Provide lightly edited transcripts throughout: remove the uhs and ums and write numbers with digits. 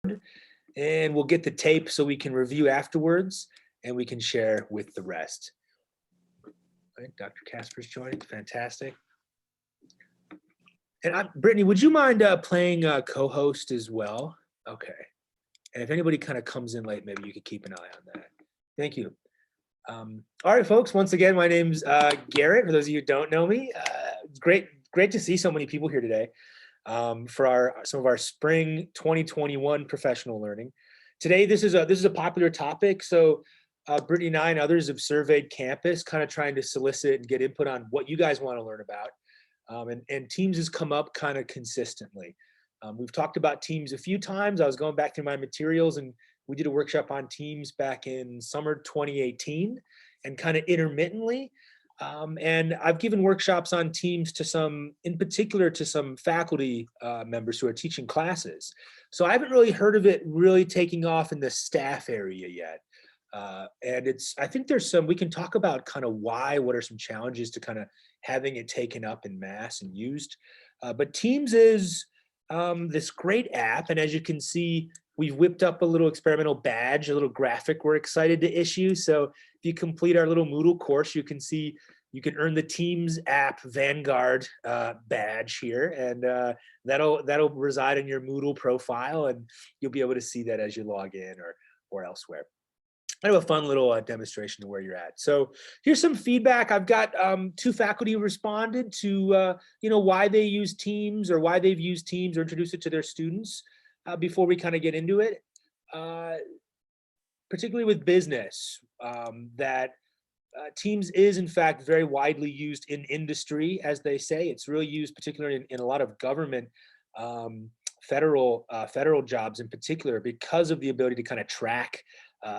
and we'll get the tape so we can review afterwards and we can share with the rest. I think Dr. Casper's joining. Fantastic. And Brittany, would you mind playing co-host as well? Okay. And if anybody kind of comes in late, maybe you could keep an eye on that. Thank you. All right, folks. Once again, my name's Garrett. For those of you who don't know me, it's great to see so many people here today for some of our spring 2021 professional learning. Today, this is a popular topic. So Brittany and I and others have surveyed campus, kind of trying to solicit and get input on what you guys want to learn about. And Teams has come up kind of consistently. We've talked about Teams a few times. I was going back through my materials and we did a workshop on Teams back in summer 2018 and kind of intermittently. And I've given workshops on Teams in particular to some faculty members who are teaching classes. So I haven't really heard of it really taking off in the staff area yet. And I think we can talk about kind of what are some challenges to kind of having it taken up in mass and used. But Teams is this great app. And as you can see, we've whipped up a little experimental badge, a little graphic we're excited to issue. So if you complete our little Moodle course, you can see you can earn the Teams app Vanguard badge here, and that'll reside in your Moodle profile, and you'll be able to see that as you log in or elsewhere. I have a fun little demonstration of where you're at. So here's some feedback. I've got 2 faculty who responded to why they use Teams or why they've used Teams or introduced it to their students before we kind of get into it. Particularly with business, that Teams is in fact very widely used in industry, as they say. It's really used particularly in a lot of government federal jobs in particular because of the ability to kind of track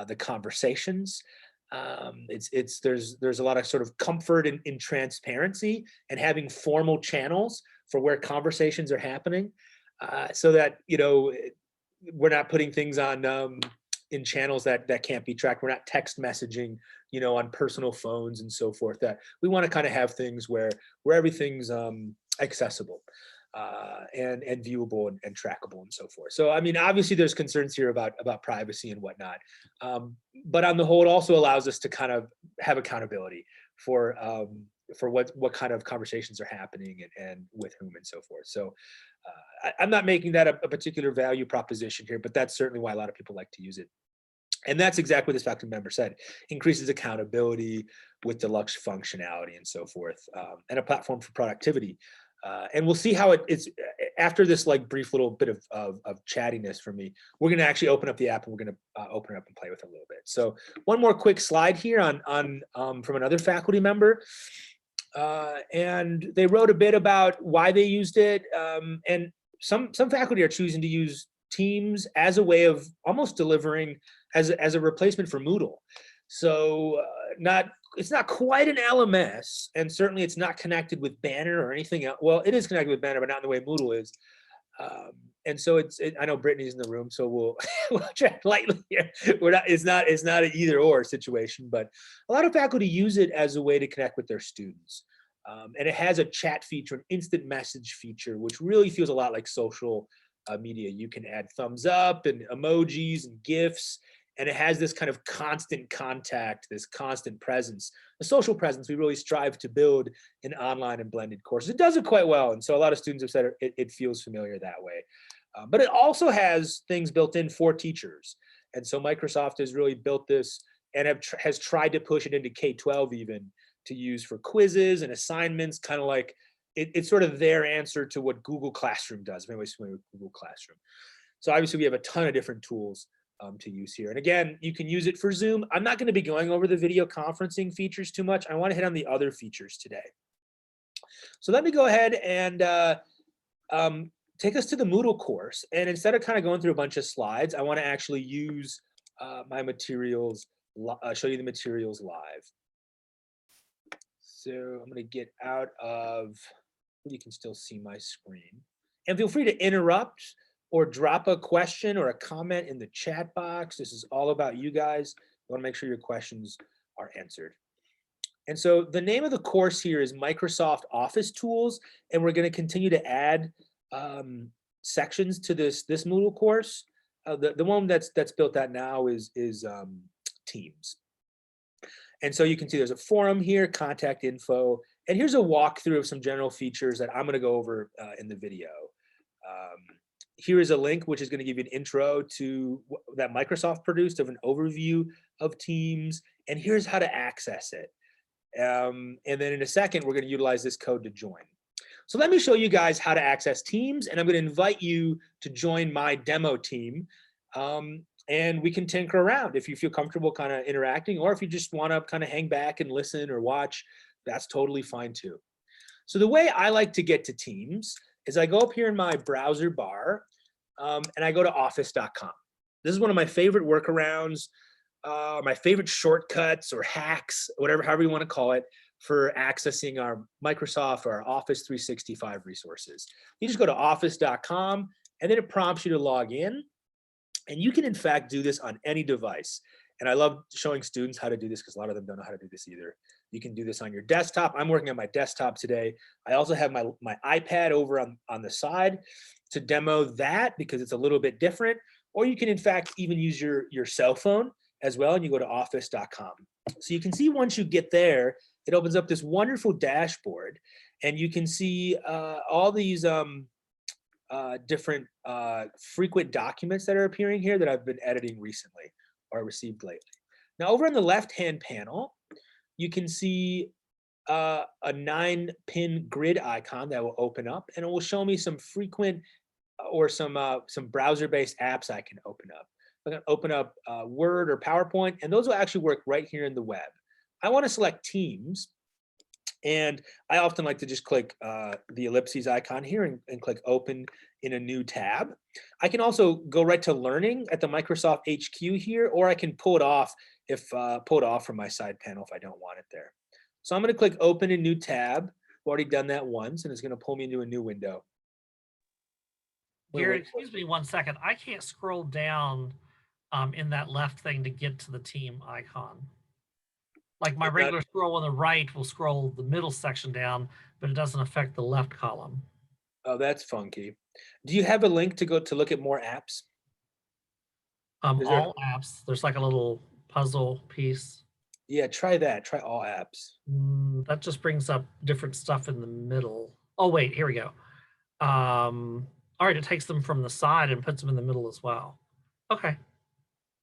the conversations. There's a lot of sort of comfort in transparency and having formal channels for where conversations are happening, so that we're not putting things on in channels that can't be tracked. We're not text messaging on personal phones and so forth. That we want to kind of have things where everything's accessible and viewable and trackable and so forth. So, I mean, obviously there's concerns here about privacy and whatnot. But on the whole, it also allows us to kind of have accountability for what kind of conversations are happening and with whom and so forth. So I'm not making that a particular value proposition here, but that's certainly why a lot of people like to use it. And that's exactly what this faculty member said: increases accountability with deluxe functionality and so forth, and a platform for productivity. And we'll see how it's after this brief little bit of chattiness for me. We're going to actually open up the app and we're going to open it up and play with it a little bit. So one more quick slide here on from another faculty member. And they wrote a bit about why they used it. And some faculty are choosing to use Teams as a way of almost delivering as a replacement for Moodle. So it's not quite an LMS, and certainly it's not connected with Banner or anything else. Well, it is connected with Banner, but not in the way Moodle is. And so I know Brittany's in the room, so we'll chat lightly here. It's not an either or situation, but a lot of faculty use it as a way to connect with their students. And it has a chat feature, an instant message feature, which really feels a lot like social media. You can add thumbs up and emojis and GIFs, and it has this kind of constant contact, this constant presence, a social presence we really strive to build in online and blended courses. It does it quite well, and so a lot of students have said it feels familiar that way. But it also has things built in for teachers, and so Microsoft has really built this and has tried to push it into K-12 even to use for quizzes and assignments, kind of like it's sort of their answer to what Google Classroom does. If anybody's familiar with Google Classroom. So obviously we have a ton of different tools to use here. And again, you can use it for Zoom. I'm not going to be going over the video conferencing features too much. I want to hit on the other features today. So let me go ahead and take us to the Moodle course. And instead of kind of going through a bunch of slides, I want to actually use my materials, show you the materials live. So I'm going to get out of, you can still see my screen. And feel free to interrupt or drop a question or a comment in the chat box. This is all about you guys. I want to make sure your questions are answered. And so the name of the course here is Microsoft Office Tools, and we're going to continue to add sections to this Moodle course. The one that's built out now is Teams. And so you can see there's a forum here, contact info, and here's a walkthrough of some general features that I'm going to go over in the video. Here is a link which is going to give you an intro to that Microsoft produced of an overview of Teams, and here's how to access it. And then in a second, we're going to utilize this code to join. So let me show you guys how to access Teams, and I'm going to invite you to join my demo team. And we can tinker around if you feel comfortable kind of interacting, or if you just want to kind of hang back and listen or watch, that's totally fine too. So the way I like to get to Teams is I go up here in my browser bar and I go to office.com. This is one of my favorite workarounds, my favorite shortcuts or hacks, however you want to call it, for accessing our Microsoft or our Office 365 resources. You just go to office.com and then it prompts you to log in. And you can, in fact, do this on any device. And I love showing students how to do this because a lot of them don't know how to do this either. You can do this on your desktop. I'm working on my desktop today. I also have my iPad over on the side to demo that because it's a little bit different. Or you can, in fact, even use your cell phone as well, and you go to office.com. So you can see once you get there, it opens up this wonderful dashboard, and you can see all these different frequent documents that are appearing here that I've been editing recently or received lately. Now over on the left-hand panel, you can see a 9-pin grid icon that will open up, and it will show me some frequent or some browser-based apps I can open up. I'm going to open up Word or PowerPoint, and those will actually work right here in the web. I want to select Teams, and I often like to just click the ellipses icon here and click open in a new tab. I can also go right to learning at the Microsoft HQ here, or I can pull it off from my side panel if I don't want it there. So I'm going to click open a new tab. I've already done that once, and it's going to pull me into a new window. Gary, excuse me 1 second. I can't scroll down in that left thing to get to the team icon. Like my regular scroll on the right will scroll the middle section down, but it doesn't affect the left column. Oh, that's funky. Do you have a link to go to look at more apps? All apps. There's like a little puzzle piece. Yeah, try that. Try all apps. That just brings up different stuff in the middle. Oh, wait, here we go. All right, it takes them from the side and puts them in the middle as well. Okay.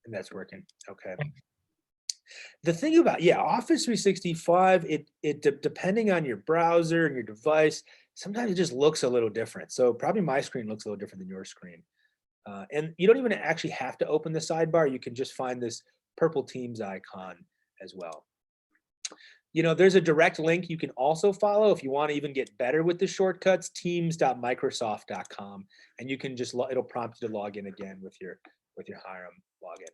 And that's working. Okay. Thanks. The thing about, Office 365, depending on your browser and your device, sometimes it just looks a little different. So probably my screen looks a little different than your screen. And you don't even actually have to open the sidebar. You can just find this purple Teams icon as well. You know, there's a direct link you can also follow if you want to even get better with the shortcuts, teams.microsoft.com, and you can just, it'll prompt you to log in again with your Hiram login.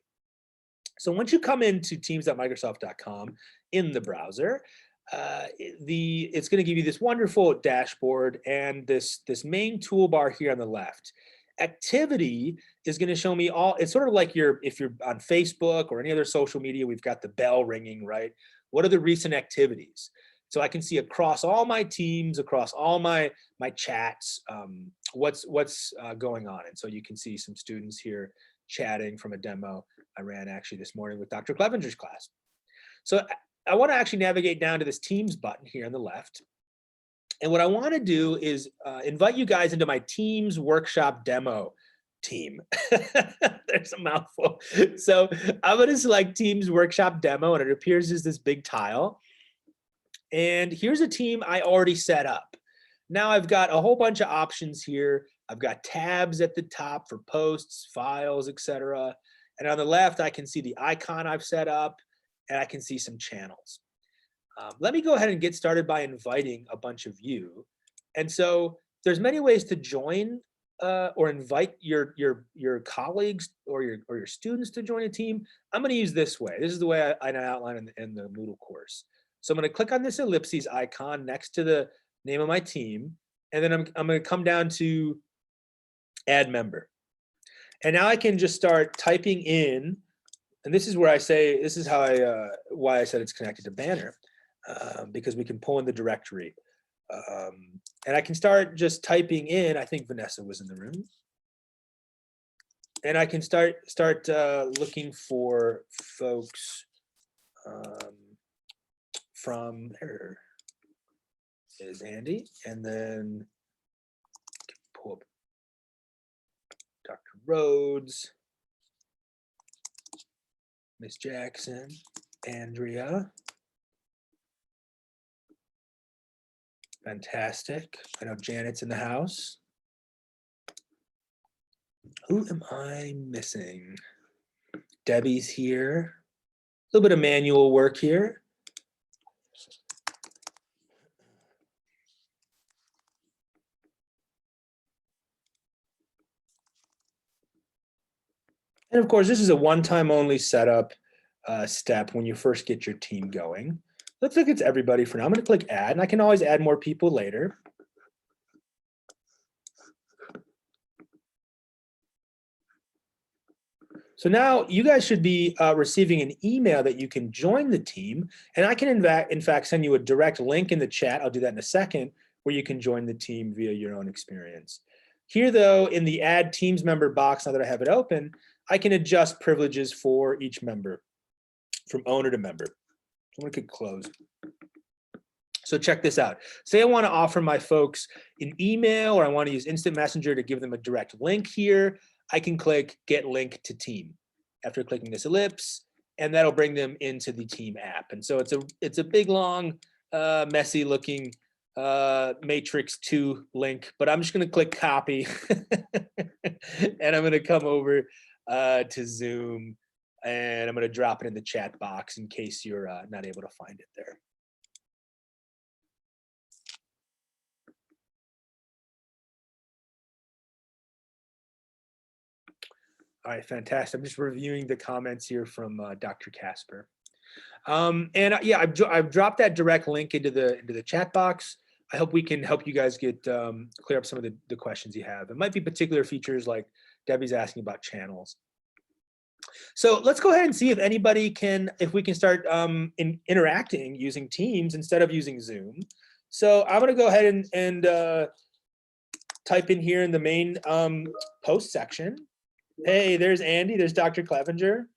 So once you come into teams.microsoft.com in the browser, it's going to give you this wonderful dashboard and this main toolbar here on the left. Activity is going to show me all, it's sort of like if you're on Facebook or any other social media, we've got the bell ringing, right? What are the recent activities? So I can see across all my teams, across all my chats, what's going on. And so you can see some students here chatting from a demo I ran actually this morning with Dr. Clevenger's class. So I want to actually navigate down to this Teams button here on the left. And what I want to do is invite you guys into my Teams workshop demo team. There's a mouthful. So I'm going to select Teams workshop demo, and it appears as this big tile. And here's a team I already set up. Now I've got a whole bunch of options here. I've got tabs at the top for posts, files, etc. And on the left, I can see the icon I've set up, and I can see some channels. Let me go ahead and get started by inviting a bunch of you. And so there's many ways to join or invite your colleagues or your students to join a team. I'm going to use this way. This is the way I outline in the Moodle course. So I'm going to click on this ellipses icon next to the name of my team, and then I'm going to come down to add member. And now I can just start typing in, and this is where I say, this is how why I said it's connected to Banner, because we can pull in the directory. And I can start just typing in, I think Vanessa was in the room. And I can start looking for folks from, there is Andy, and then pull up Dr. Rhodes, Miss Jackson, Andrea. Fantastic. I know Janet's in the house. Who am I missing? Debbie's here. A little bit of manual work here. And of course, this is a one-time only setup step when you first get your team going. Looks like it's everybody for now. I'm going to click add, and I can always add more people later. So now you guys should be receiving an email that you can join the team, and I can in fact send you a direct link in the chat. I'll do that in a second, where you can join the team via your own experience. Here though, in the add teams member box, now that I have it open, I can adjust privileges for each member from owner to member. So I'm gonna click close. So check this out. Say I want to offer my folks an email, or I want to use instant messenger to give them a direct link here. I can click get link to team after clicking this ellipse, and that'll bring them into the team app. And so it's a big, long, messy looking matrix 2 link, but I'm just going to click copy and I'm going to come over to Zoom, and I'm going to drop it in the chat box in case you're not able to find it there. All right, fantastic. I'm just reviewing the comments here from Dr. Casper. And yeah, I've dropped that direct link into the chat box. I hope we can help you guys get clear up some of the questions you have. It might be particular features like Debbie's asking about channels. So let's go ahead and see if anybody can, if we can start interacting using Teams instead of using Zoom. So I'm gonna go ahead and type in here in the main post section. Hey, there's Andy, there's Dr. Clevenger.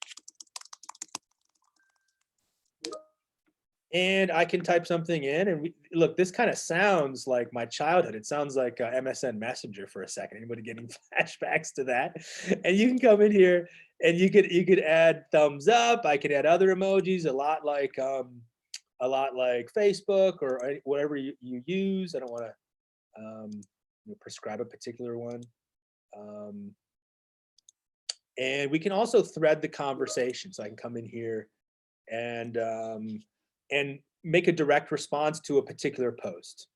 And I can type something in, and look, this kind of sounds like my childhood. It sounds like MSN Messenger for a second. Anybody getting flashbacks to that? And you can come in here and you could add thumbs up. I could add other emojis, a lot like Facebook or whatever you use. I don't want to prescribe a particular one. And we can also thread the conversation. So I can come in here and make a direct response to a particular post.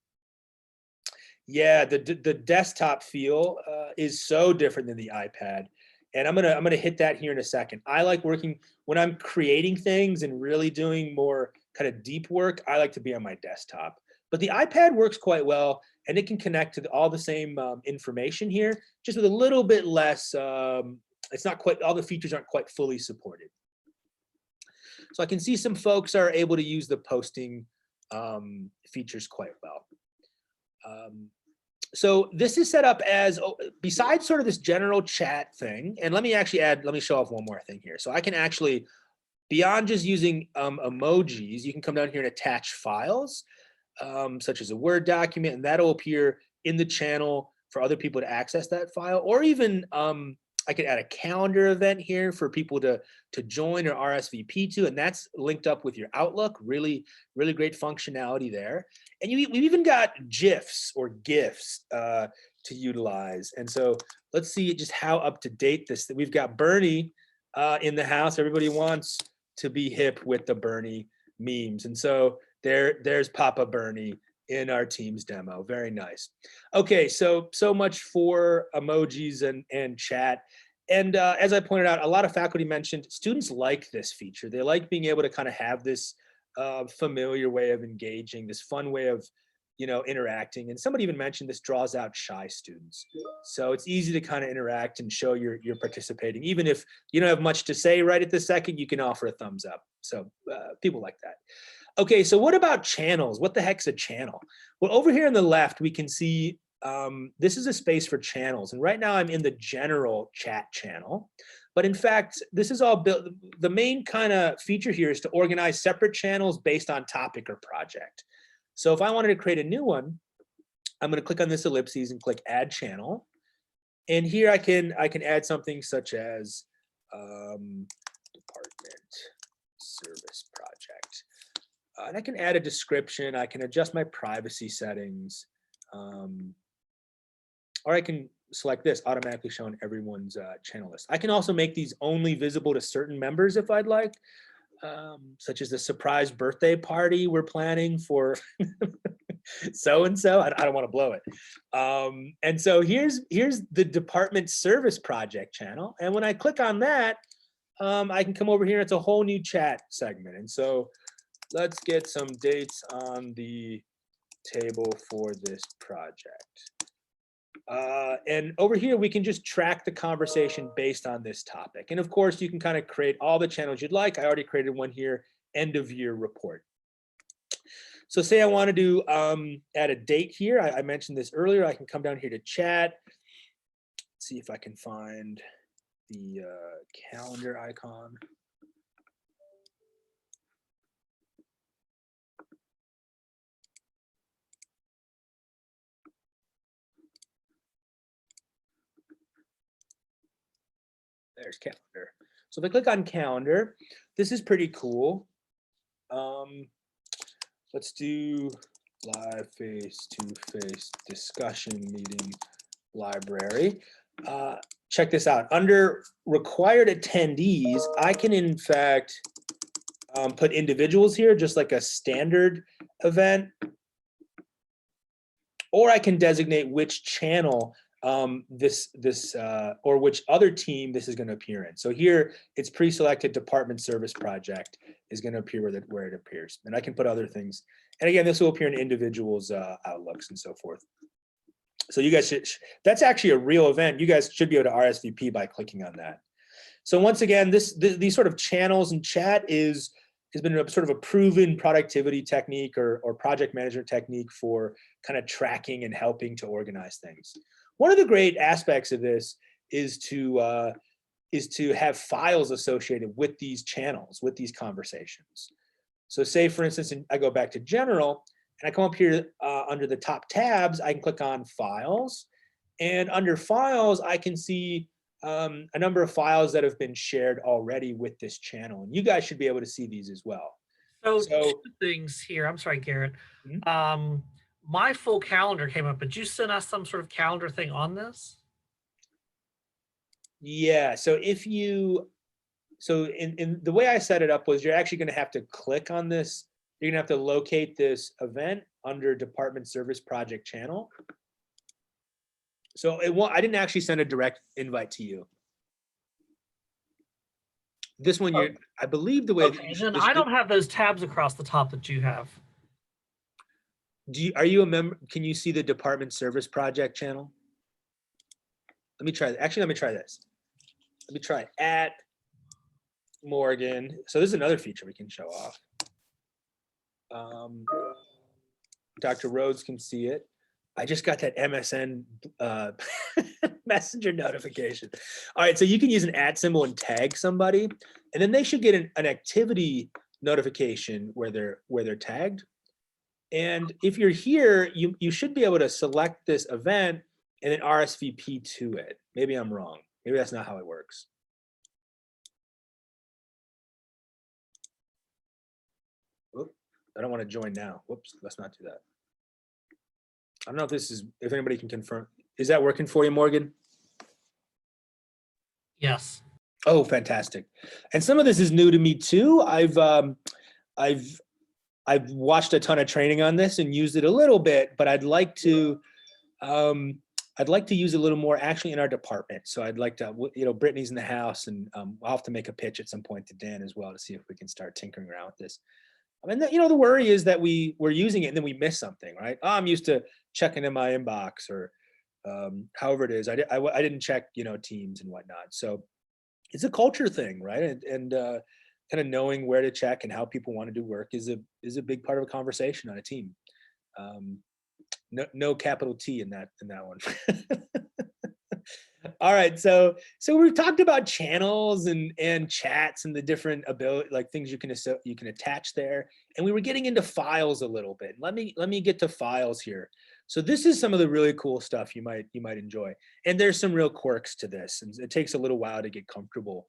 Yeah, the desktop feel is so different than the iPad, and I'm gonna hit that here in a second. I like working when I'm creating things and really doing more kind of deep work. I like to be on my desktop, but the iPad works quite well, and it can connect to all the same information here, just with a little bit less. It's not quite, all the features aren't quite fully supported. So I can see some folks are able to use the posting features quite well. So this is set up as, besides sort of this general chat thing, and let me show off one more thing here. So I can actually, beyond just using emojis, you can come down here and attach files, such as a Word document, and that'll appear in the channel for other people to access that file, or even I could add a calendar event here for people to join or RSVP to, and that's linked up with your Outlook. Really, really great functionality there. And we've even got GIFs or GIFs to utilize. And so let's see just how up to date this. We've got Bernie in the house. Everybody wants to be hip with the Bernie memes, and so there's Papa Bernie in our Teams demo. Very nice. Okay, so much for emojis and chat. And as I pointed out, a lot of faculty mentioned students like this feature. They like being able to kind of have this familiar way of engaging, this fun way of interacting. And somebody even mentioned this draws out shy students. So it's easy to kind of interact and show you're participating. Even if you don't have much to say right at the second, you can offer a thumbs up. So people like that. Okay, so what about channels? What the heck's a channel? Well, over here on the left, we can see this is a space for channels. And right now I'm in the general chat channel. But in fact, this is all built. The main kind of feature here is to organize separate channels based on topic or project. So if I wanted to create a new one, I'm going to click on this ellipses and click add channel. And here I can add something such as department service project. And I can add a description. I can adjust my privacy settings. Or I can select this, automatically showing everyone's channel list. I can also make these only visible to certain members if I'd like, such as the surprise birthday party we're planning for so-and-so. I don't want to blow it. And so here's the department service project channel. And when I click on that, I can come over here. It's a whole new chat segment. And so let's get some dates on the table for this project. And over here, we can just track the conversation based on this topic. And of course, you can kind of create all the channels you'd like. I already created one here, end of year report. So say I want to add a date here. I mentioned this earlier. I can come down here to chat. See if I can find the calendar icon. There's calendar. So if I click on calendar, this is pretty cool. Let's do live face-to-face discussion meeting library. Check this out. Under required attendees, I can in fact put individuals here, just like a standard event. Or I can designate which channel or which other team this is going to appear in. So here it's pre-selected department service project is going to appear where it appears. And I can put other things. And again, this will appear in individuals' outlooks and so forth. So you guys should, that's actually a real event. You guys should be able to RSVP by clicking on that. So once again, these sort of channels and chat has been a sort of a proven productivity technique or project management technique for kind of tracking and helping to organize things. One of the great aspects of this is to have files associated with these channels, with these conversations. So say, for instance, I go back to general, and I come up here under the top tabs, I can click on files. And under files, I can see a number of files that have been shared already with this channel. And you guys should be able to see these as well. So two things here. I'm sorry, Garrett. Mm-hmm. My full calendar came up, but you sent us some sort of calendar thing on this? Yeah, so in the way I set it up was you're actually gonna have to click on this. You're gonna have to locate this event under department service project channel. So I didn't actually send a direct invite to you. This one, I believe the way. Okay, then I don't have those tabs across the top that you have. Are you a member? Can you see the department service project channel? Let me try. Actually, let me try this. Let me try at Morgan. So this is another feature we can show off. Dr. Rhodes can see it. I just got that MSN messenger notification. All right, so you can use an @ symbol and tag somebody, and then they should get an activity notification where they're tagged. And if you're here, you should be able to select this event and then RSVP to it. Maybe I'm wrong. Maybe that's not how it works. Oop, I don't want to join now. Whoops, let's not do that. I don't know if anybody can confirm. Is that working for you, Morgan? Yes. Oh, fantastic. And some of this is new to me too. I've watched a ton of training on this and used it a little bit, but I'd like to use it a little more actually in our department. So I'd like to, Brittany's in the house, and I'll have to make a pitch at some point to Dan as well to see if we can start tinkering around with this. I mean, the worry is that we're using it and then we miss something, right? Oh, I'm used to checking in my inbox or however it is. I didn't check, Teams and whatnot. So it's a culture thing, right? And kind of knowing where to check and how people want to do work is a big part of a conversation on a team. No capital T in that one. All right, so we've talked about channels and chats and the different ability, like things you can attach there, and we were getting into files a little bit. Let me get to files here. So this is some of the really cool stuff you might enjoy, and there's some real quirks to this, and it takes a little while to get comfortable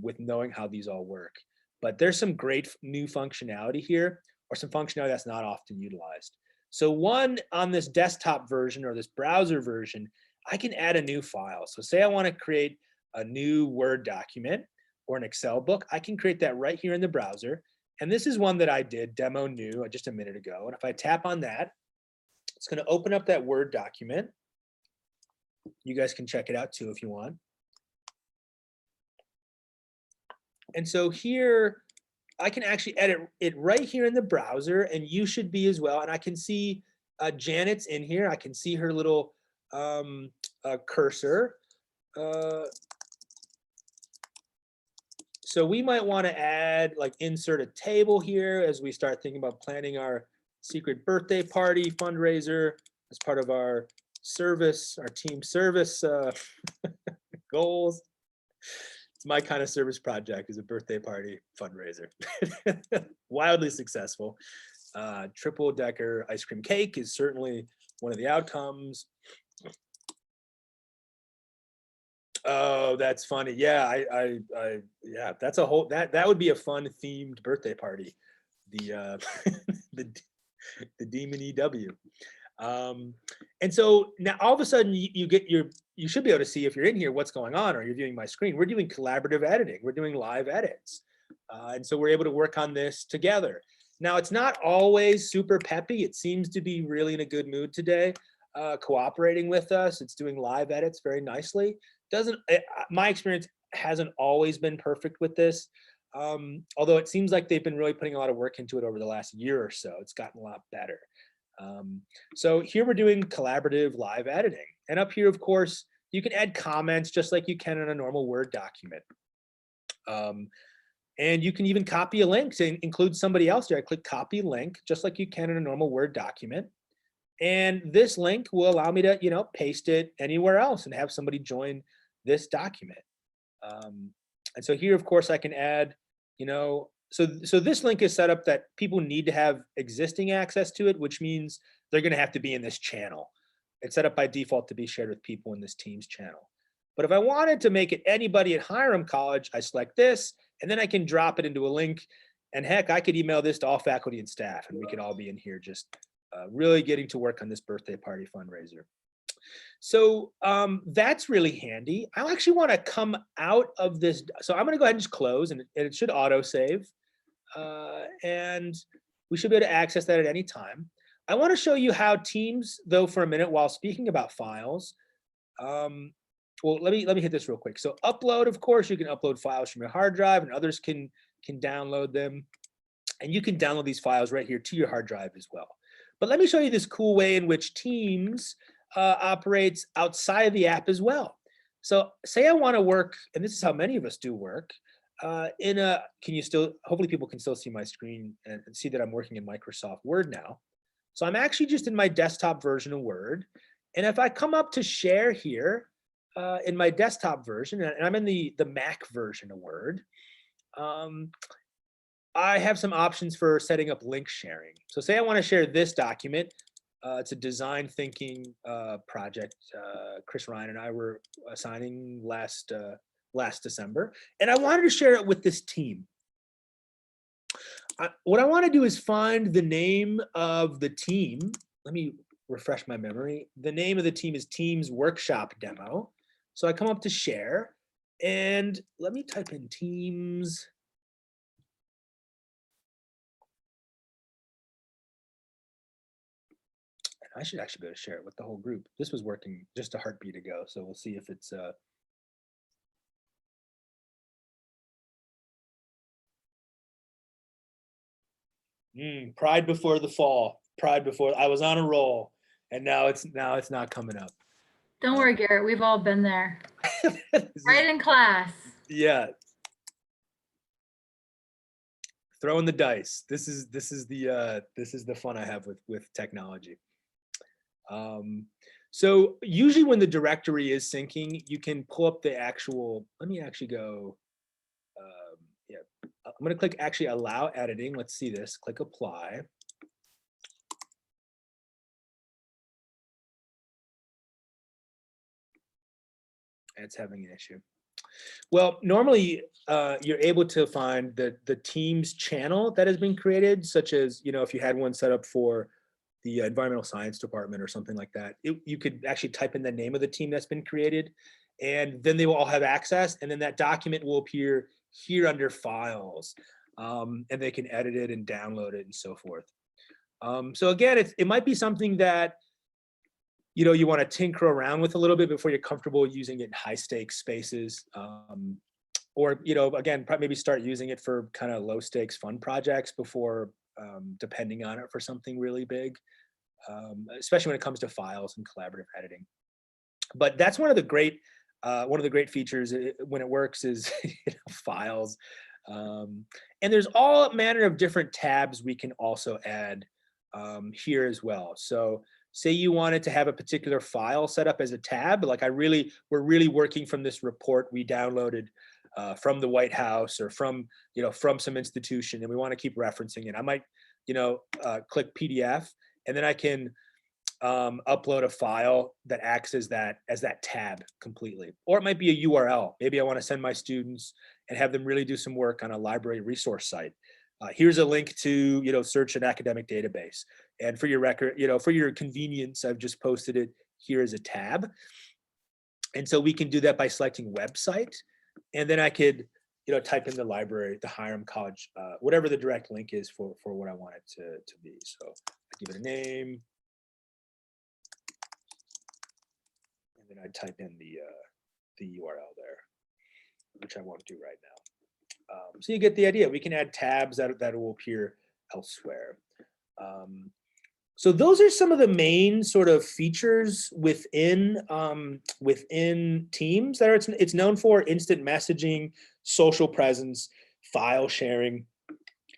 with knowing how these all work. But there's some great new functionality here, or some functionality that's not often utilized. So one, on this desktop version or this browser version, I can add a new file. So say I want to create a new Word document or an Excel book, I can create that right here in the browser. And this is one that I did, demo new, just a minute ago. And if I tap on that, it's going to open up that Word document. You guys can check it out too if you want. And so here, I can actually edit it right here in the browser, and you should be as well. And I can see Janet's in here. I can see her little cursor. So we might want to add, like, insert a table here as we start thinking about planning our secret birthday party fundraiser as part of our service, our team service goals. It's my kind of service project, is a birthday party fundraiser. Wildly successful. Triple decker ice cream cake is certainly one of the outcomes. Oh, that's funny. Yeah, yeah, that's a whole, that would be a fun themed birthday party. The the Demon EW. And so now all of a sudden you should be able to see, if you're in here, what's going on, or you're viewing my screen. We're doing collaborative editing. We're doing live edits. And so we're able to work on this together. Now, it's not always super peppy. It seems to be really in a good mood today, cooperating with us. It's doing live edits very nicely. My experience hasn't always been perfect with this. Although it seems like they've been really putting a lot of work into it over the last year or so. It's gotten a lot better. So here we're doing collaborative live editing. And up here, of course, you can add comments just like you can in a normal Word document. And you can even copy a link to include somebody else there. I click copy link, just like you can in a normal Word document. And this link will allow me to, paste it anywhere else and have somebody join this document. And so here, of course, I can add, so this link is set up that people need to have existing access to it, which means they're going to have to be in this channel. It's set up by default to be shared with people in this Teams channel. But if I wanted to make it anybody at Hiram College, I select this, and then I can drop it into a link. And heck, I could email this to all faculty and staff, and we could all be in here just really getting to work on this birthday party fundraiser. So that's really handy. I actually want to come out of this. So I'm going to go ahead and just close, and it should auto save. And we should be able to access that at any time. I want to show you how Teams, though, for a minute, while speaking about files. Well, let me hit this real quick. So upload, of course, you can upload files from your hard drive, and others can download them. And you can download these files right here to your hard drive as well. But let me show you this cool way in which Teams operates outside of the app as well. So say I want to work, and this is how many of us do work, hopefully people can still see my screen and see that I'm working in Microsoft Word now. So I'm actually just in my desktop version of Word. And if I come up to share here in my desktop version, and I'm in the Mac version of Word, I have some options for setting up link sharing. So say I want to share this document. It's a design thinking project. Chris Ryan and I were assigning last December, and I wanted to share it with this team. What I want to do is find the name of the team. Let me refresh my memory. The name of the team is Teams Workshop Demo. So I come up to share, and let me type in Teams. I should actually be able to share it with the whole group. This was working just a heartbeat ago, so we'll see if it's pride before the fall. Pride before, I was on a roll, and now it's not coming up. Don't worry, Garrett. We've all been there. Right in class. Yeah. Throwing the dice. This is the fun I have with technology. So usually when the directory is syncing, you can pull up the actual, let me actually go, yeah, I'm gonna click actually allow editing. Let's see this, click apply. It's having an issue. Well, normally you're able to find the Teams channel that has been created, such as, if you had one set up for the environmental science department or something like that, you could actually type in the name of the team that's been created, and then they will all have access, and then that document will appear here under files, and they can edit it and download it and so forth. So again, it might be something that you want to tinker around with a little bit before you're comfortable using it in high stakes spaces. Or, again, maybe start using it for kind of low stakes fun projects before depending on it for something really big, especially when it comes to files and collaborative editing. But that's one of the great features when it works is files. And there's all manner of different tabs we can also add here as well. So say you wanted to have a particular file set up as a tab, like we're really working from this report we downloaded from the White House or from some institution, and we want to keep referencing it. I might, click PDF, and then I can upload a file that acts as that tab completely. Or it might be a URL. Maybe I want to send my students and have them really do some work on a library resource site. Here's a link to search an academic database, and for your record, for your convenience, I've just posted it here as a tab. And so we can do that by selecting website, and then I could type in the library, the Hiram College, whatever the direct link is for what I want it to be. So I give it a name, and then I type in the URL there, which I won't do right now. So you get the idea. We can add tabs that will appear elsewhere. So those are some of the main sort of features within Teams that it's known for: instant messaging, social presence, file sharing,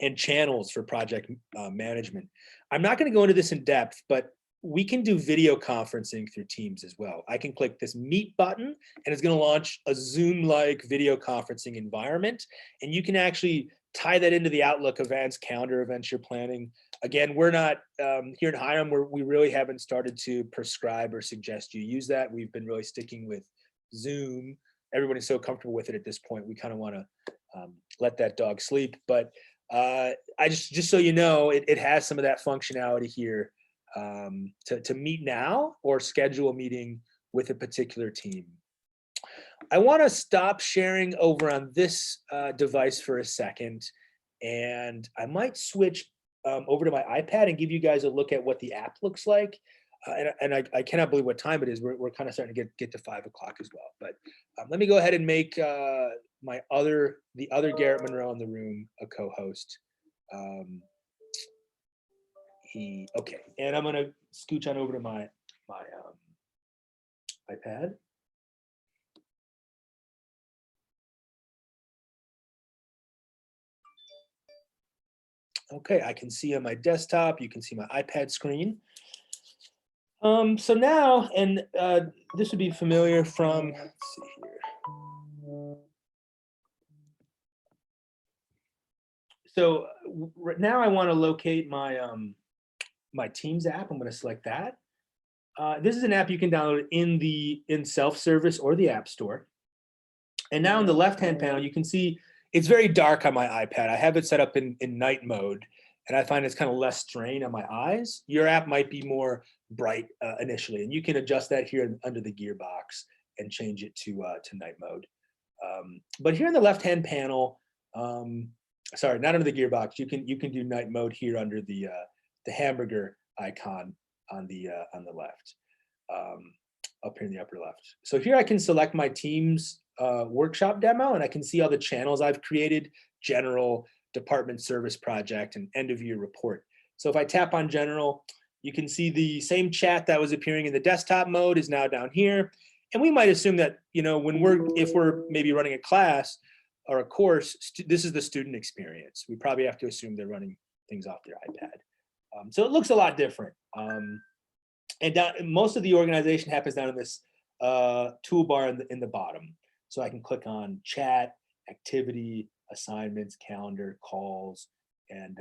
and channels for project management. I'm not going to go into this in depth, but we can do video conferencing through Teams as well. I can click this Meet button, and it's going to launch a Zoom-like video conferencing environment. And you can actually tie that into the Outlook events, calendar events you're planning. Again, we're not here at Hiram, we really haven't started to prescribe or suggest you use that. We've been really sticking with Zoom. Everybody's so comfortable with it at this point. We kind of want to let that dog sleep. But I just so you know, it has some of that functionality here. To meet now or schedule a meeting with a particular team. I want to stop sharing over on this device for a second, and I might switch over to my iPad and give you guys a look at what the app looks like. And I cannot believe what time it is. We're kind of starting to get to 5 o'clock as well. But let me go ahead and make the other Garrett Monroe in the room a co-host. Okay, and I'm gonna scooch on over to my iPad. Okay, I can see on my desktop, you can see my iPad screen. So now, and this would be familiar from, let's see here. So now I want to locate my my Teams app. I'm going to select that. This is an app you can download in self-service or the App Store. And now in the left-hand panel, you can see it's very dark on my iPad. I have it set up in night mode, and I find it's kind of less strain on my eyes. Your app might be more bright initially, and you can adjust that here under the gearbox and change it to night mode. But here in the left-hand panel, sorry, not under the gearbox. You can do night mode here under the hamburger icon on the left, up here in the upper left. So here I can select my Teams workshop demo, and I can see all the channels I've created: general, department service project, and end of year report. So if I tap on general, you can see the same chat that was appearing in the desktop mode is now down here. And we might assume that, if we're maybe running a class or a course, this is the student experience. We probably have to assume they're running things off their iPad. So it looks a lot different. most of the organization happens down in this toolbar in the bottom. So I can click on chat, activity, assignments, calendar, calls, and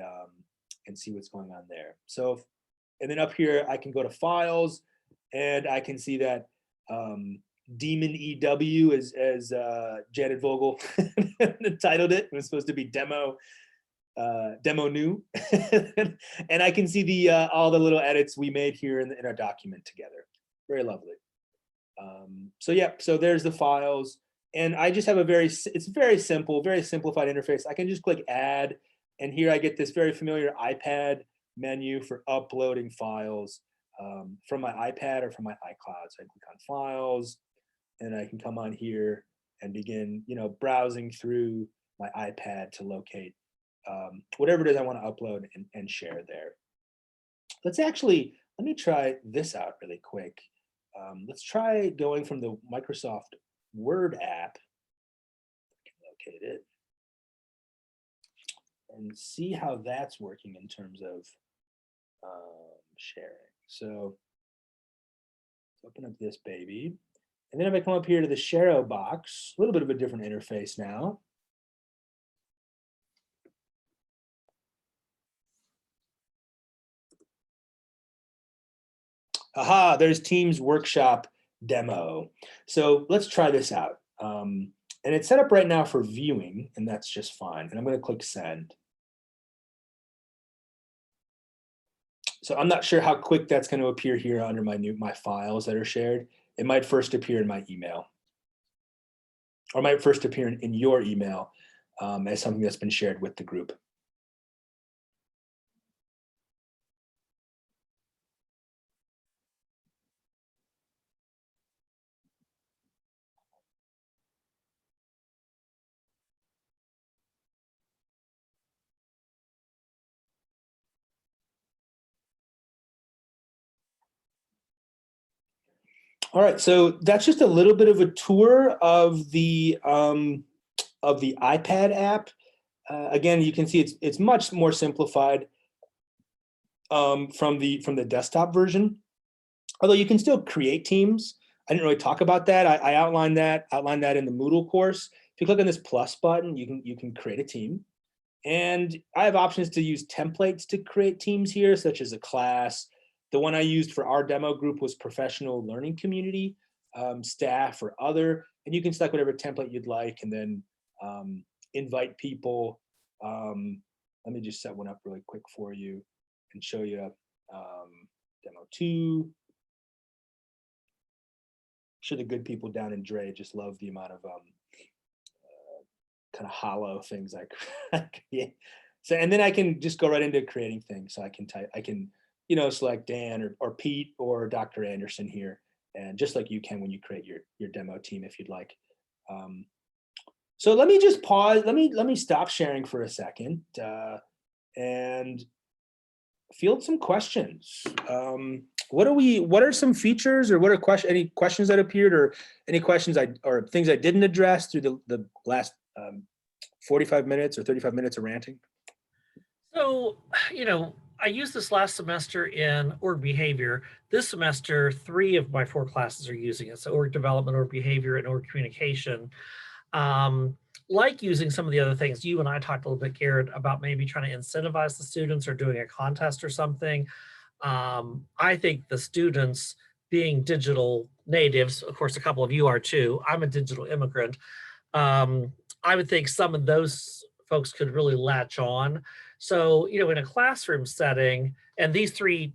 see what's going on there. So, and then up here, I can go to files, and I can see that Demon EW, as Janet Vogel titled it. It was supposed to be demo new. And I can see the all the little edits we made here in our document together. Very lovely. So yeah, so there's the files, and I just have it's very simple, very simplified interface. I can just click add, and here I get this very familiar iPad menu for uploading files from my iPad or from my iCloud. So I click on files, and I can come on here and begin, browsing through my iPad to locate whatever it is I want to upload and share there. Let me try this out really quick. Let's try going from the Microsoft Word app, I can locate it, and see how that's working in terms of sharing. So let's open up this baby. And then if I come up here to the Share box, a little bit of a different interface now. Aha, there's Teams Workshop demo. So let's try this out. And it's set up right now for viewing, and that's just fine. And I'm going to click send. So I'm not sure how quick that's going to appear here under my files that are shared. It might first appear in my email, or might first appear in your email as something that's been shared with the group. All right, so that's just a little bit of a tour of the iPad app. Again, you can see it's much more simplified from the desktop version. Although you can still create teams. I didn't really talk about that. I outlined that in the Moodle course. If you click on this plus button, you can create a team. And I have options to use templates to create teams here, such as a class. The one I used for our demo group was professional learning community, staff, or other. And you can select whatever template you'd like, and then invite people. Let me just set one up really quick for you and show you demo 2. I'm sure the good people down in Dre just love the amount of kind of hollow things I create. So, and then I can just go right into creating things. So I can select Dan or Pete or Dr. Anderson here, and just like you can when you create your demo team, if you'd like. So let me just pause. Let me stop sharing for a second and field some questions. What are some features, or what are any questions that appeared, or any questions or things I didn't address through the last 45 minutes or 35 minutes of ranting? So, I used this last semester in org behavior. This semester, 3 of my 4 classes are using it. So org development, org behavior, and org communication. Like using some of the other things, you and I talked a little bit, Garrett, about maybe trying to incentivize the students or doing a contest or something. I think the students, being digital natives, of course, a couple of you are too. I'm a digital immigrant. I would think some of those folks could really latch on. So, in a classroom setting, and these 3,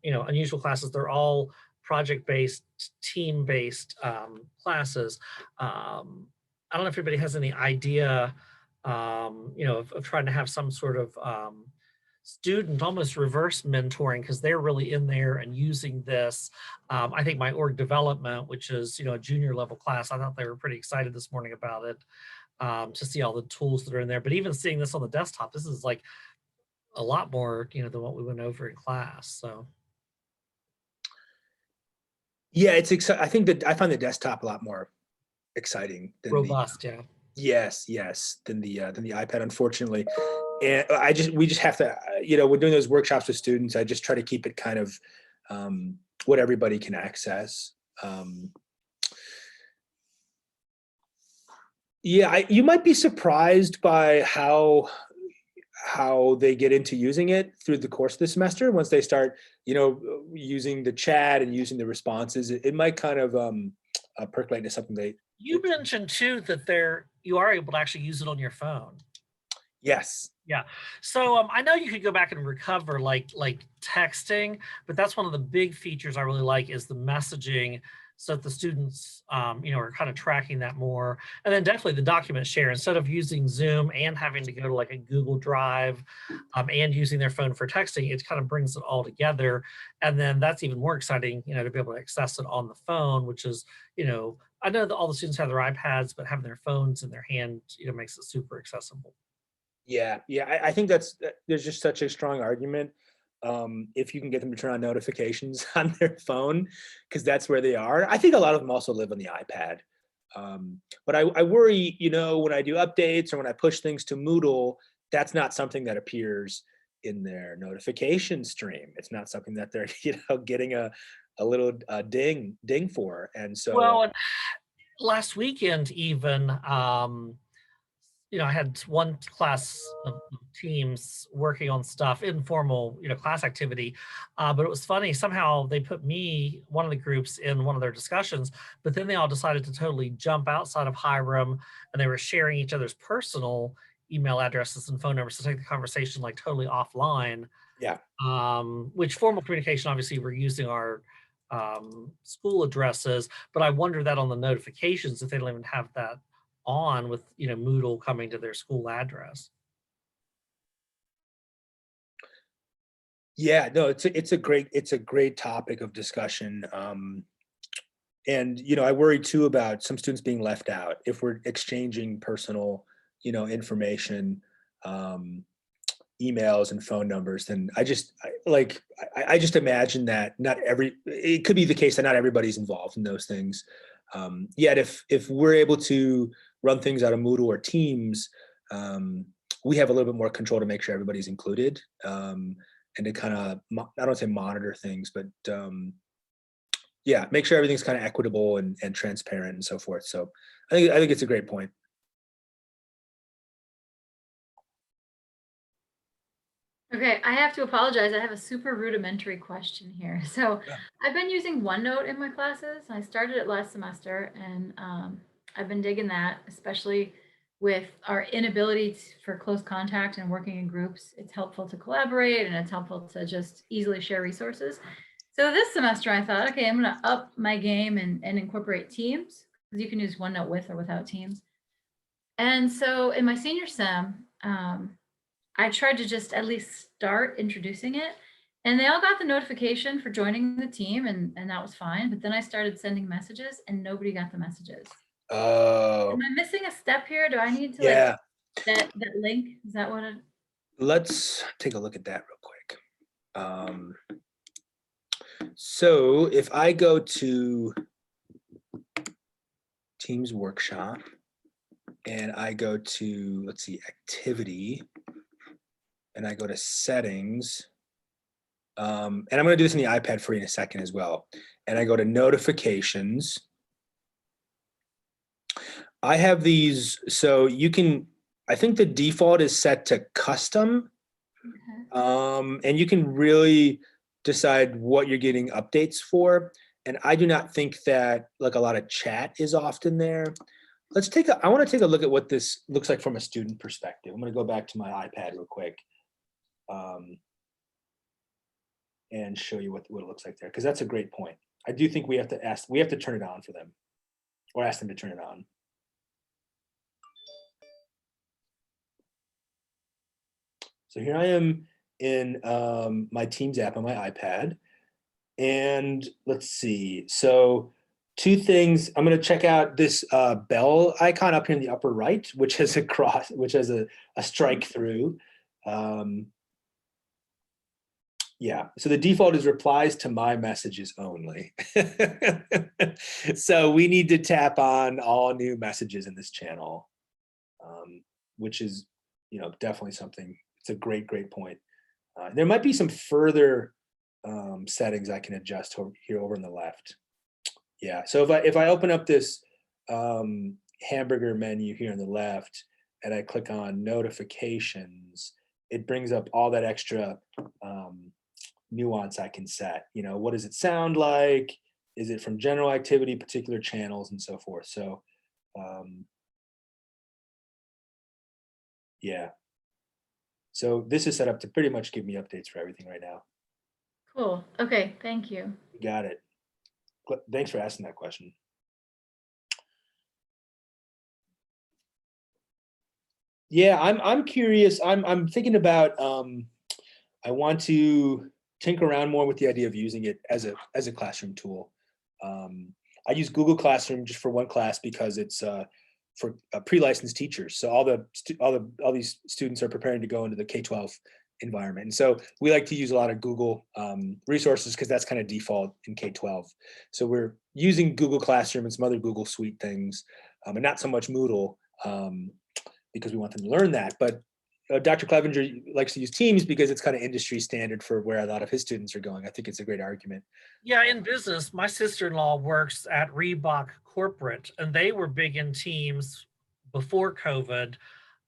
unusual classes, they're all project-based, team-based classes. I don't know if everybody has any idea, of trying to have some sort of student almost reverse mentoring, because they're really in there and using this. I think my org development, which is, a junior level class, I thought they were pretty excited this morning about it. To see all the tools that are in there. But even seeing this on the desktop, this is like a lot more, than what we went over in class. So. Yeah, it's exciting. I think that I find the desktop a lot more exciting than robust. Yeah. Yes, than the iPad, unfortunately. And we just have to, we're doing those workshops with students. I just try to keep it kind of what everybody can access. Yeah, you might be surprised by how they get into using it through the course of the semester. Once they start, using the chat and using the responses, it might kind of percolate into something they. You mentioned too that you are able to actually use it on your phone. Yes. Yeah. So I know you could go back and recover like texting, but that's one of the big features I really like is the messaging, so that the students, are kind of tracking that more. And then definitely the document share, instead of using Zoom and having to go to like a Google Drive and using their phone for texting, it kind of brings it all together. And then that's even more exciting, to be able to access it on the phone, which is, I know that all the students have their iPads, but having their phones in their hand, makes it super accessible. Yeah. I think there's just such a strong argument. If you can get them to turn on notifications on their phone, because that's where they are. I think a lot of them also live on the iPad. But I worry, when I do updates or when I push things to Moodle, that's not something that appears in their notification stream. It's not something that they're, getting a little ding for. And so, Well, last weekend even, I had one class of teams working on stuff, informal, class activity. But it was funny. Somehow they put one of the groups in one of their discussions, but then they all decided to totally jump outside of Hiram, and they were sharing each other's personal email addresses and phone numbers to take the conversation like totally offline. yeah. Which formal communication, obviously we're using our school addresses, but I wonder that on the notifications, if they don't even have that on with Moodle coming to their school address. Yeah, no, it's a great topic of discussion. And I worry too about some students being left out if we're exchanging personal, information, emails and phone numbers. Then I just imagine that it could be the case that not everybody's involved in those things. Yet if we're able to run things out of Moodle or Teams, we have a little bit more control to make sure everybody's included, and to kind of, I don't say monitor things, but make sure everything's kind of equitable and transparent and so forth. So I think it's a great point. Okay, I have to apologize. I have a super rudimentary question here. So Yeah. I've been using OneNote in my classes. I started it last semester, and I've been digging that, especially with our inability for close contact and working in groups. It's helpful to collaborate, and it's helpful to just easily share resources. So this semester I thought, okay, I'm going to up my game and incorporate Teams, because you can use OneNote with or without Teams. And so in my senior sem, I tried to just at least start introducing it, and they all got the notification for joining the team, and that was fine. But then I started sending messages and nobody got the messages. Oh, Am I missing a step here? Do I need to yeah. that link? Is that what it? Let's take a look at that real quick. So if I go to Teams Workshop and I go to, let's see, activity, and I go to settings, and I'm going to do this in the iPad for you in a second as well. And I go to notifications. I have these, so you can, I think the default is set to custom. Okay. And you can really decide what you're getting updates for. And I do not think that like a lot of chat is often there. I want to take a look at what this looks like from a student perspective. I'm going to go back to my iPad real quick, and show you what it looks like there, because that's a great point. I do think we have to turn it on for them, or ask them to turn it on. So here I am in my Teams app on my iPad, and let's see. So two things. I'm going to check out this bell icon up here in the upper right, which has a strike through. Yeah, so the default is replies to my messages only. So we need to tap on all new messages in this channel, which is, definitely something. It's a great point. There might be some further settings I can adjust here over on the left. Yeah, so if I open up this hamburger menu here on the left and I click on notifications, it brings up all that extra nuance I can set. You know, what does it sound like? Is it from general activity, particular channels, and so forth? So yeah. So this is set up to pretty much give me updates for everything right now. Cool. Okay, thank you. You got it. Thanks for asking that question. Yeah, I'm curious. I'm thinking about I want to tinker around more with the idea of using it as a classroom tool. I use Google Classroom just for one class because it's for pre-licensed teachers. So all these students are preparing to go into the K-12 environment, and so we like to use a lot of Google resources because that's kind of default in K-12. So we're using Google Classroom and some other Google Suite things, and not so much Moodle because we want them to learn that. But Dr. Clevenger likes to use Teams because it's kind of industry standard for where a lot of his students are going. I think it's a great argument. Yeah, in business, my sister-in-law works at Reebok Corporate, and they were big in Teams before COVID.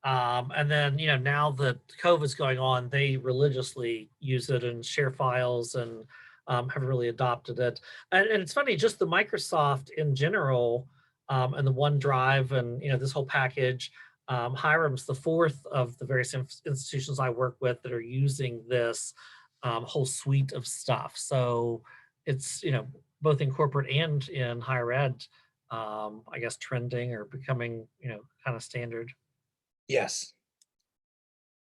And then, you know, now that COVID's going on, they religiously use it and share files and have really adopted it. And it's funny, just the Microsoft in general and the OneDrive and, you know, this whole package. Hiram's the fourth of the various institutions I work with that are using this whole suite of stuff. So it's, you know, both in corporate and in higher ed, I guess trending or becoming, you know, kind of standard. Yes.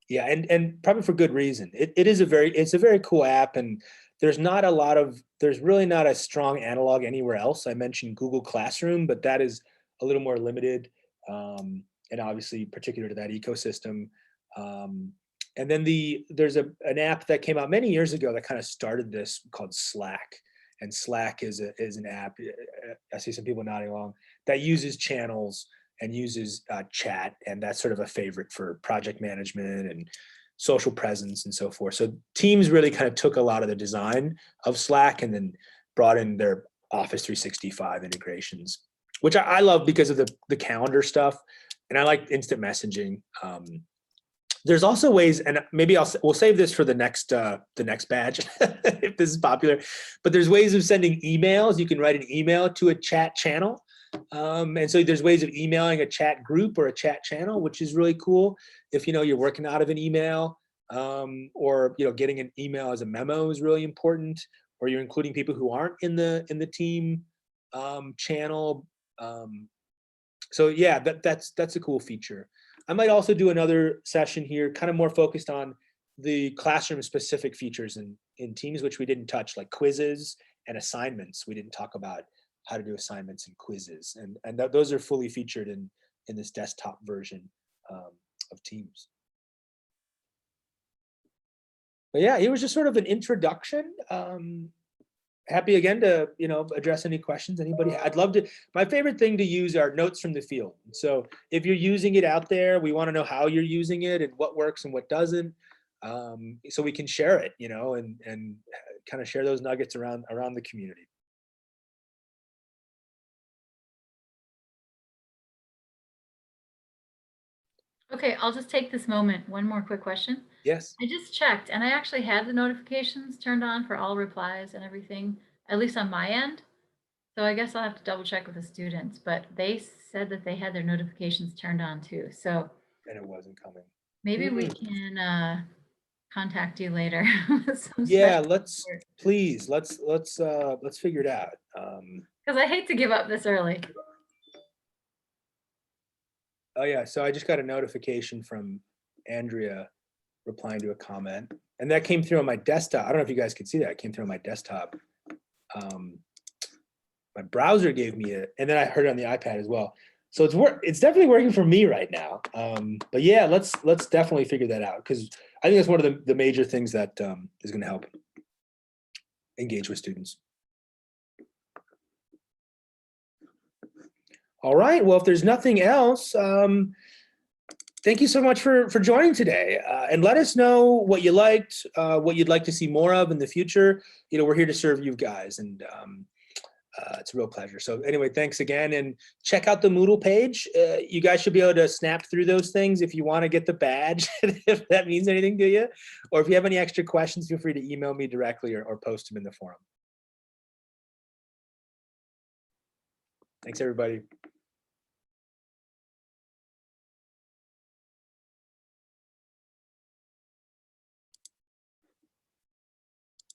Yeah, and probably for good reason. It's a very cool app, and there's really not a strong analog anywhere else. I mentioned Google Classroom, but that is a little more limited, and obviously particular to that ecosystem. And then there's an app that came out many years ago that kind of started this called Slack. And Slack is an app, I see some people nodding along, that uses channels and uses chat, and that's sort of a favorite for project management and social presence and so forth. So Teams really kind of took a lot of the design of Slack and then brought in their Office 365 integrations, which I love because of the calendar stuff, and I like instant messaging. There's also ways, and maybe we'll save this for the next badge if this is popular. But there's ways of sending emails. You can write an email to a chat channel, and so there's ways of emailing a chat group or a chat channel, which is really cool. If you're working out of an email, or getting an email as a memo is really important, or you're including people who aren't in the team channel. So yeah, that's a cool feature. I might also do another session here, kind of more focused on the classroom specific features in Teams, which we didn't touch, like quizzes and assignments. We didn't talk about how to do assignments and quizzes, and those are fully featured in this desktop version of Teams. But yeah, it was just sort of an introduction. Happy again to address any questions anybody. I'd love to. My favorite thing to use are notes from the field. So if you're using it out there, we want to know how you're using it and what works and what doesn't, so we can share it, and kind of share those nuggets around the community. Okay, I'll just take this moment. One more quick question. Yes. I just checked, and I actually had the notifications turned on for all replies and everything, at least on my end. So I guess I'll have to double check with the students, but they said that they had their notifications turned on too. So And it wasn't coming. maybe we can contact you later. with some Yeah, special let's support. please let's figure it out. Because I hate to give up this early. Oh yeah, so I just got a notification from Andrea replying to a comment, and that came through on my desktop. I don't know if you guys could see that. It came through on my desktop. My browser gave me it, and then I heard it on the iPad as well. So it's definitely working for me right now. But yeah, let's definitely figure that out, because I think that's one of the major things that is going to help engage with students. All right. Well, if there's nothing else, thank you so much for joining today. And let us know what you liked, what you'd like to see more of in the future. You know, we're here to serve you guys, and it's a real pleasure. So anyway, thanks again, and check out the Moodle page. You guys should be able to snap through those things if you want to get the badge, if that means anything to you. Or if you have any extra questions, feel free to email me directly or post them in the forum. Thanks, everybody.